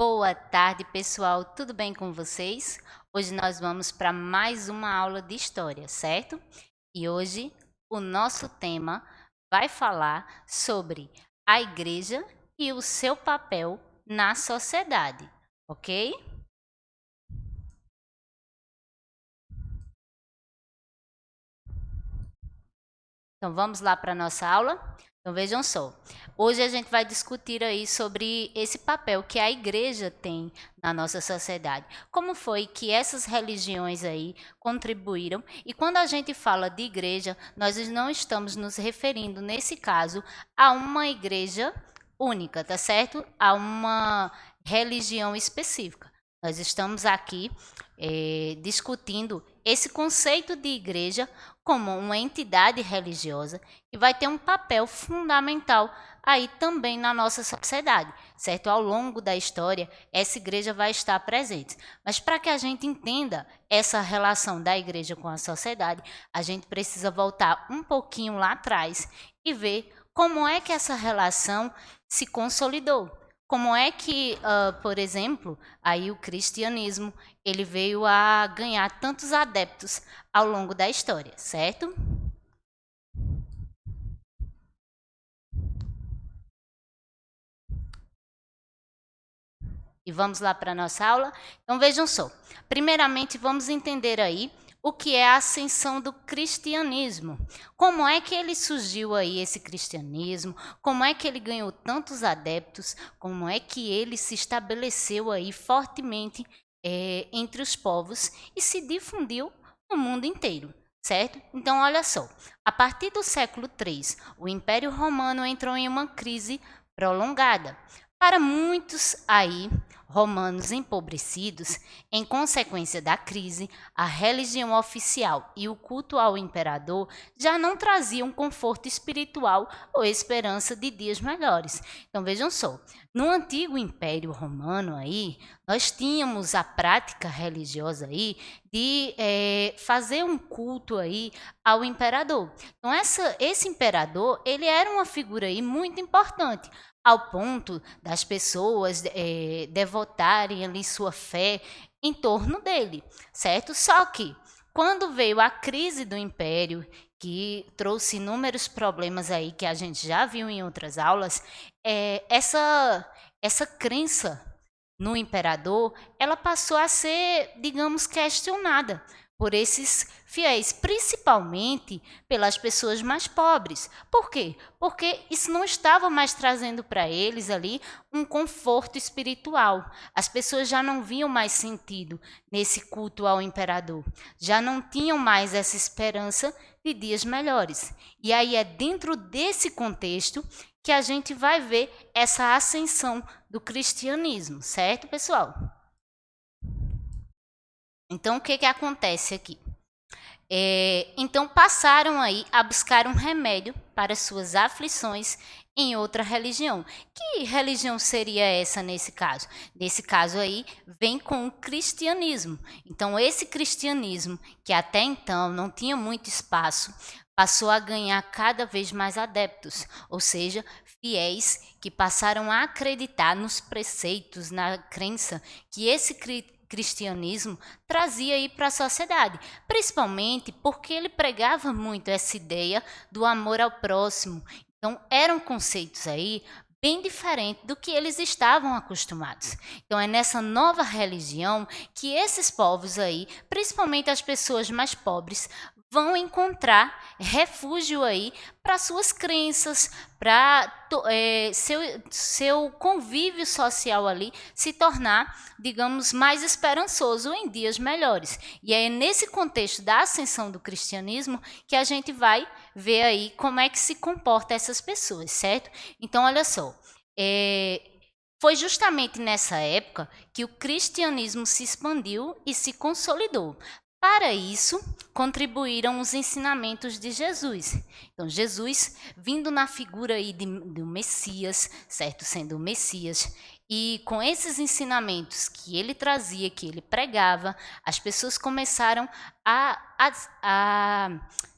Boa tarde, pessoal. Tudo bem com vocês? Hoje nós vamos para mais uma aula de história, certo? E hoje o nosso tema vai falar sobre a igreja e o seu papel na sociedade, ok? Então vamos lá para a nossa aula? Então vejam só, hoje a gente vai discutir aí sobre esse papel que a igreja tem na nossa sociedade. Como foi que essas religiões aí contribuíram? E quando a gente fala de igreja, nós não estamos nos referindo, nesse caso, a uma igreja única, tá certo? A uma religião específica. Nós estamos aqui discutindo esse conceito de igreja como uma entidade religiosa que vai ter um papel fundamental aí também na nossa sociedade, certo? Ao longo da história, essa igreja vai estar presente. Mas para que a gente entenda essa relação da igreja com a sociedade, a gente precisa voltar um pouquinho lá atrás e ver como é que essa relação se consolidou. Como é que, por exemplo, aí o cristianismo ele veio a ganhar tantos adeptos ao longo da história, certo? E vamos lá para a nossa aula? Então vejam só. Primeiramente, vamos entender aí o que é a ascensão do cristianismo. Como é que ele surgiu aí, esse cristianismo? Como é que ele ganhou tantos adeptos? Como é que ele se estabeleceu aí fortemente entre os povos e se difundiu no mundo inteiro? Certo? Então, olha só. A partir do século III, o Império Romano entrou em uma crise prolongada. Para muitos aí, romanos empobrecidos, em consequência da crise, a religião oficial e o culto ao imperador já não traziam conforto espiritual ou esperança de dias melhores. Então vejam só, no antigo Império Romano aí, nós tínhamos a prática religiosa aí de fazer um culto aí ao imperador. Então esse imperador, ele era uma figura aí muito importante, ao ponto das pessoas devotarem ali sua fé em torno dele, certo? Só que quando veio a crise do império, que trouxe inúmeros problemas aí que a gente já viu em outras aulas, essa crença no imperador, ela passou a ser, digamos, questionada por esses fiéis, principalmente pelas pessoas mais pobres. Por quê? Porque isso não estava mais trazendo para eles ali um conforto espiritual. As pessoas já não viam mais sentido nesse culto ao imperador, já não tinham mais essa esperança de dias melhores. E aí é dentro desse contexto que a gente vai ver essa ascensão do cristianismo, certo, pessoal? Então, o que acontece aqui? Então passaram aí a buscar um remédio para suas aflições em outra religião. Que religião seria essa nesse caso? Nesse caso aí, vem com o cristianismo. Então esse cristianismo, que até então não tinha muito espaço, passou a ganhar cada vez mais adeptos, ou seja, fiéis que passaram a acreditar nos preceitos, na crença que esse cristianismo trazia aí para a sociedade, principalmente porque ele pregava muito essa ideia do amor ao próximo. Então, eram conceitos aí bem diferentes do que eles estavam acostumados. Então, é nessa nova religião que esses povos aí, principalmente as pessoas mais pobres, vão encontrar refúgio aí para suas crenças, para seu convívio social ali se tornar, digamos, mais esperançoso em dias melhores. E é nesse contexto da ascensão do cristianismo que a gente vai ver aí como é que se comporta essas pessoas, certo? Então, olha só, foi justamente nessa época que o cristianismo se expandiu e se consolidou. Para isso, contribuíram os ensinamentos de Jesus. Então, Jesus, vindo na figura aí do Messias, certo? Sendo o Messias, e com esses ensinamentos que ele trazia, que ele pregava, as pessoas começaram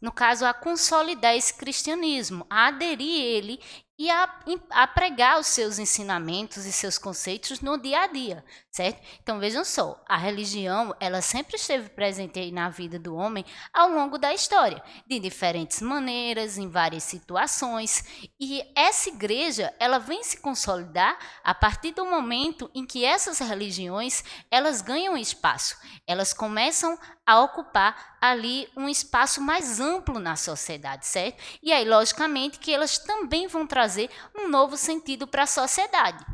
no caso, a consolidar esse cristianismo, a aderir ele e a pregar os seus ensinamentos e seus conceitos no dia a dia, certo? Então vejam só, a religião ela sempre esteve presente aí na vida do homem ao longo da história, de diferentes maneiras, em várias situações, e essa igreja ela vem se consolidar a partir do momento em que essas religiões elas ganham espaço, elas começam a ocupar ali um espaço mais amplo na sociedade, certo? E aí, logicamente, que elas também vão trazer um novo sentido para a sociedade.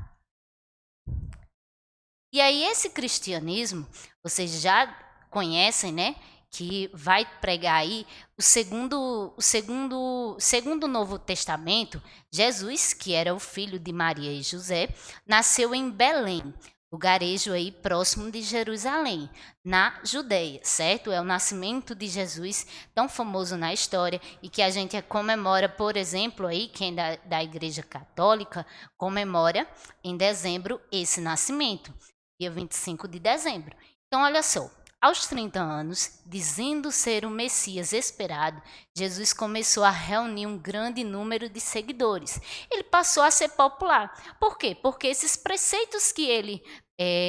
E aí, esse cristianismo, vocês já conhecem, né? Que vai pregar aí segundo o Novo Testamento, Jesus, que era o filho de Maria e José, nasceu em Belém, lugarejo aí próximo de Jerusalém, na Judeia, certo? É o nascimento de Jesus, tão famoso na história e que a gente comemora, por exemplo, aí quem é da Igreja Católica comemora em dezembro esse nascimento, dia 25 de dezembro. Então, olha só, aos 30 anos, dizendo ser o Messias esperado, Jesus começou a reunir um grande número de seguidores. Ele passou a ser popular. Por quê? Porque esses preceitos que ele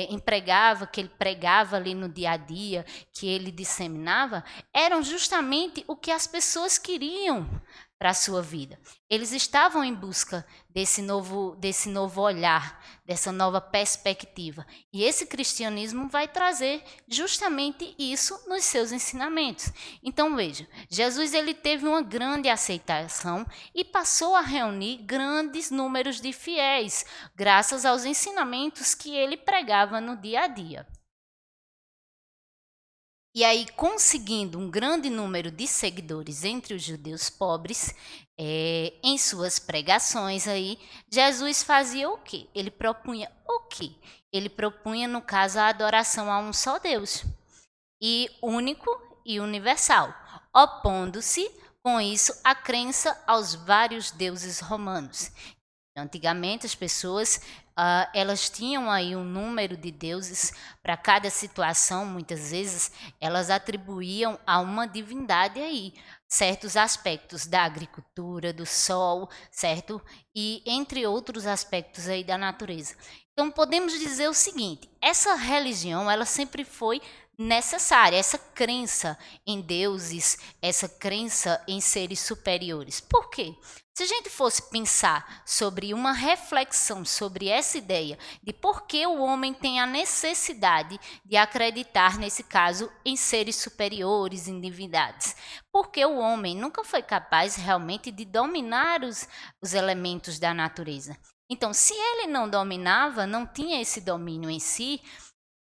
empregava, que ele pregava ali no dia a dia, que ele disseminava, eram justamente o que as pessoas queriam para a sua vida. Eles estavam em busca desse novo olhar, dessa nova perspectiva. E esse cristianismo vai trazer justamente isso nos seus ensinamentos. Então veja, Jesus ele teve uma grande aceitação e passou a reunir grandes números de fiéis, graças aos ensinamentos que ele pregava no dia a dia. E aí, conseguindo um grande número de seguidores entre os judeus pobres, em suas pregações aí, Jesus fazia o quê? Ele propunha o quê? Ele propunha, no caso, a adoração a um só Deus, e único e universal, opondo-se, com isso, à crença aos vários deuses romanos. Antigamente, as pessoas elas tinham aí um número de deuses para cada situação. Muitas vezes elas atribuíam a uma divindade aí certos aspectos da agricultura, do sol, certo? E entre outros aspectos aí da natureza. Então podemos dizer o seguinte: essa religião ela sempre foi necessária, essa crença em deuses, essa crença em seres superiores. Por quê? Se a gente fosse pensar sobre uma reflexão sobre essa ideia de por que o homem tem a necessidade de acreditar, nesse caso, em seres superiores, em divindades, porque o homem nunca foi capaz realmente de dominar os elementos da natureza. Então, se ele não dominava, não tinha esse domínio em si,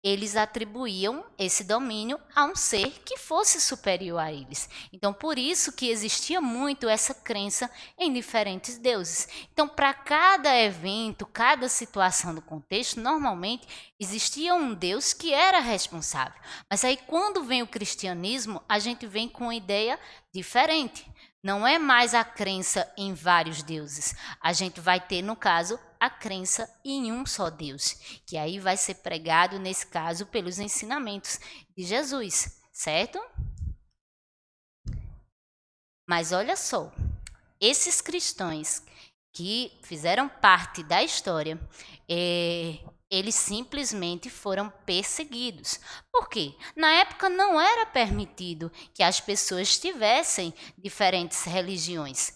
eles atribuíam esse domínio a um ser que fosse superior a eles. Então, por isso que existia muito essa crença em diferentes deuses. Então, para cada evento, cada situação do contexto, normalmente existia um Deus que era responsável. Mas aí, quando vem o cristianismo, a gente vem com uma ideia diferente. Não é mais a crença em vários deuses. A gente vai ter, no caso, a crença em um só Deus, que aí vai ser pregado, nesse caso, pelos ensinamentos de Jesus, certo? Mas olha só, esses cristãos que fizeram parte da história, eles simplesmente foram perseguidos. Por quê? Na época não era permitido que as pessoas tivessem diferentes religiões.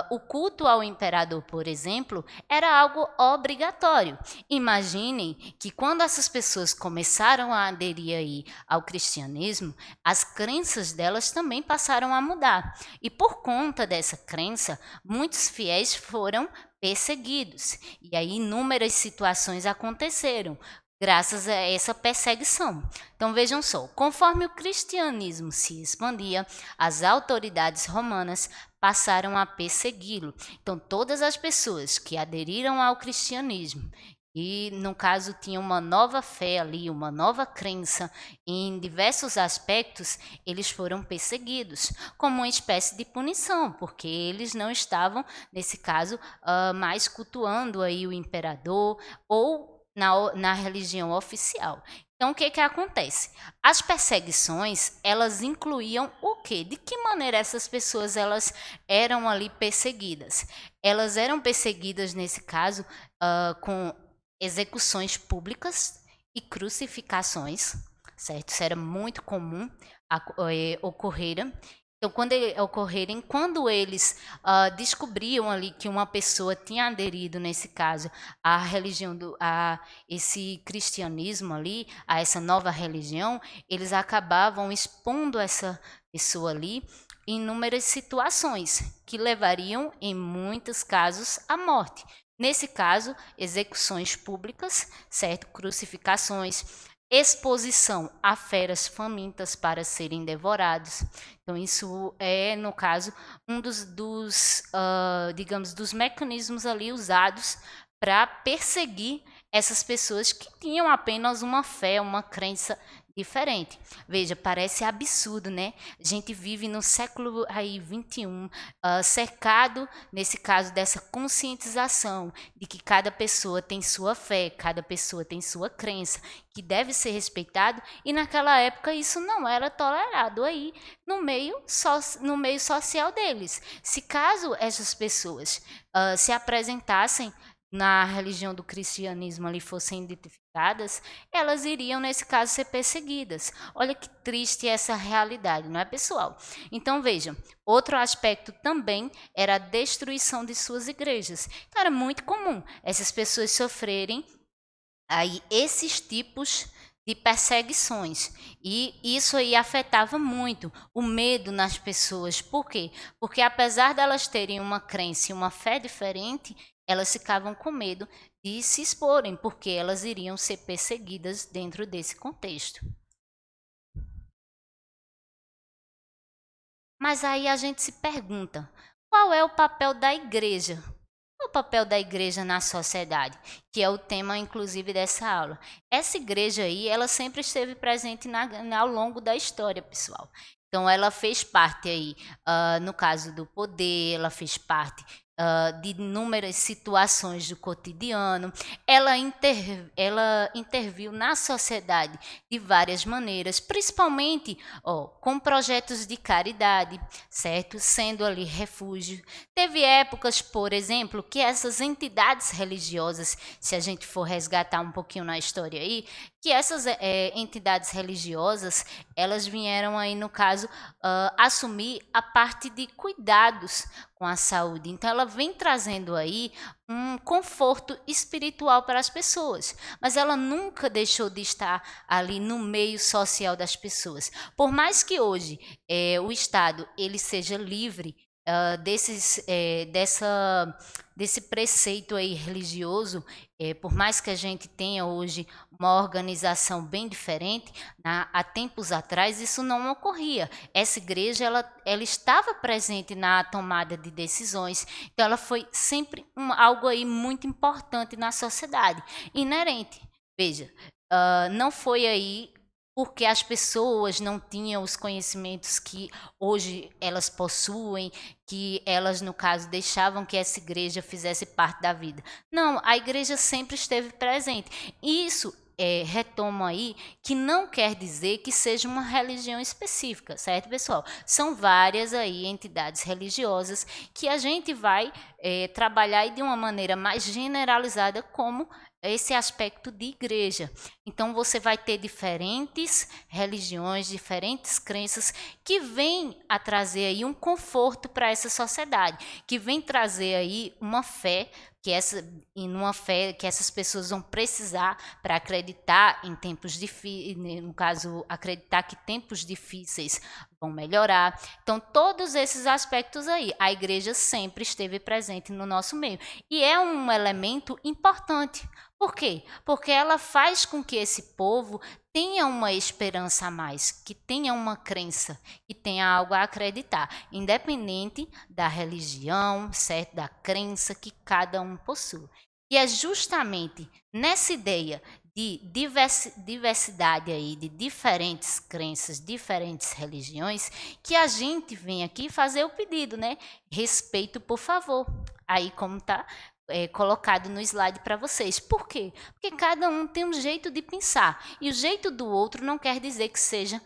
O culto ao imperador, por exemplo, era algo obrigatório. Imaginem que quando essas pessoas começaram a aderir aí ao cristianismo, as crenças delas também passaram a mudar. E por conta dessa crença, muitos fiéis foram perseguidos. E aí inúmeras situações aconteceram graças a essa perseguição. Então vejam só, conforme o cristianismo se expandia, as autoridades romanas passaram a persegui-lo. Então todas as pessoas que aderiram ao cristianismo e, no caso, tinham uma nova fé ali, uma nova crença em diversos aspectos, eles foram perseguidos como uma espécie de punição, porque eles não estavam, nesse caso, mais cultuando aí o imperador ou na religião oficial. Então, o que que acontece? As perseguições, elas incluíam o quê? De que maneira essas pessoas elas eram ali perseguidas? Elas eram perseguidas, nesse caso, com execuções públicas e crucificações, certo? Isso era muito comum ocorrer. Então, quando eles descobriam ali que uma pessoa tinha aderido, nesse caso, à religião a esse cristianismo ali, a essa nova religião, eles acabavam expondo essa pessoa ali em inúmeras situações que levariam, em muitos casos, à morte. Nesse caso, execuções públicas, certo? Crucificações, exposição a feras famintas para serem devorados. Então, isso é, no caso, um digamos, dos mecanismos ali usados para perseguir essas pessoas que tinham apenas uma fé, uma crença diferente. Veja, parece absurdo, né? A gente vive no século aí 21, cercado, nesse caso, dessa conscientização de que cada pessoa tem sua fé, cada pessoa tem sua crença, que deve ser respeitado, e naquela época isso não era tolerado aí no meio social deles. Se caso essas pessoas se apresentassem na religião do cristianismo ali fossem identificadas, elas iriam, nesse caso, ser perseguidas. Olha que triste essa realidade, não é, pessoal? Então, vejam, outro aspecto também era a destruição de suas igrejas. Então, era muito comum essas pessoas sofrerem aí esses tipos de perseguições. E isso aí afetava muito o medo nas pessoas. Por quê? Porque apesar delas terem uma crença e uma fé diferente, elas ficavam com medo de se exporem, porque elas iriam ser perseguidas dentro desse contexto. Mas aí a gente se pergunta, qual é o papel da igreja? Qual é o papel da igreja na sociedade? Que é o tema, inclusive, dessa aula. Essa igreja aí, ela sempre esteve presente ao longo da história, pessoal. Então, ela fez parte aí, no caso do poder, ela fez parte de inúmeras situações do cotidiano. Ela interviu na sociedade de várias maneiras, principalmente com projetos de caridade, certo? Sendo ali refúgio. Teve épocas, por exemplo, que essas entidades religiosas, se a gente for resgatar um pouquinho na história aí, que essas entidades religiosas, elas vieram aí, no caso, assumir a parte de cuidados com a saúde. Então, ela vem trazendo aí um conforto espiritual para as pessoas, mas ela nunca deixou de estar ali no meio social das pessoas. Por mais que hoje o Estado ele seja livre desse preceito aí religioso, por mais que a gente tenha hoje uma organização bem diferente, há tempos atrás isso não ocorria. Essa igreja ela estava presente na tomada de decisões, então ela foi sempre algo aí muito importante na sociedade, inerente. Veja, não foi aí porque as pessoas não tinham os conhecimentos que hoje elas possuem, que elas, no caso, deixavam que essa igreja fizesse parte da vida. Não, a igreja sempre esteve presente. Isso retoma aí que não quer dizer que seja uma religião específica, certo, pessoal? São várias aí entidades religiosas que a gente vai trabalhar aí de uma maneira mais generalizada como esse aspecto de igreja. Então, você vai ter diferentes religiões, diferentes crenças que vêm a trazer aí um conforto para essa sociedade, que vem trazer aí uma fé que essas pessoas vão precisar para acreditar em tempos difíceis, no caso, acreditar que tempos difíceis vão melhorar. Então, todos esses aspectos aí, a igreja sempre esteve presente no nosso meio. E é um elemento importante. Por quê? Porque ela faz com que esse povo tenha uma esperança a mais, que tenha uma crença, que tenha algo a acreditar, independente da religião, certo? Da crença que cada um possui. E é justamente nessa ideia de diversidade aí, de diferentes crenças, diferentes religiões, que a gente vem aqui fazer o pedido, né? Respeito, por favor. Aí, como tá colocado no slide para vocês. Por quê? Porque cada um tem um jeito de pensar, e o jeito do outro não quer dizer que seja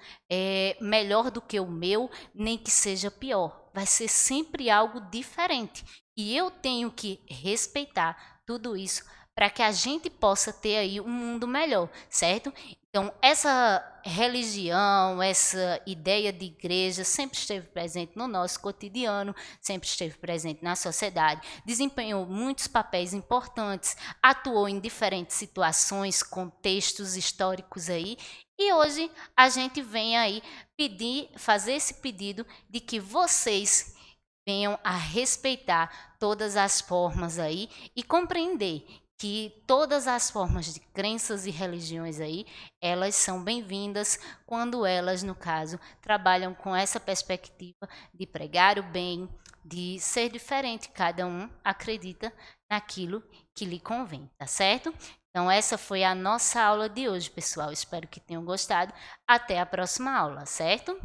melhor do que o meu, nem que seja pior. Vai ser sempre algo diferente, e eu tenho que respeitar tudo isso para que a gente possa ter aí um mundo melhor, certo? Então, essa religião, essa ideia de igreja sempre esteve presente no nosso cotidiano, sempre esteve presente na sociedade, desempenhou muitos papéis importantes, atuou em diferentes situações, contextos históricos aí, e hoje a gente vem aí fazer esse pedido de que vocês venham a respeitar todas as formas aí e compreender que todas as formas de crenças e religiões aí, elas são bem-vindas quando elas, no caso, trabalham com essa perspectiva de pregar o bem, de ser diferente. Cada um acredita naquilo que lhe convém, tá certo? Então, essa foi a nossa aula de hoje, pessoal. Espero que tenham gostado. Até a próxima aula, certo?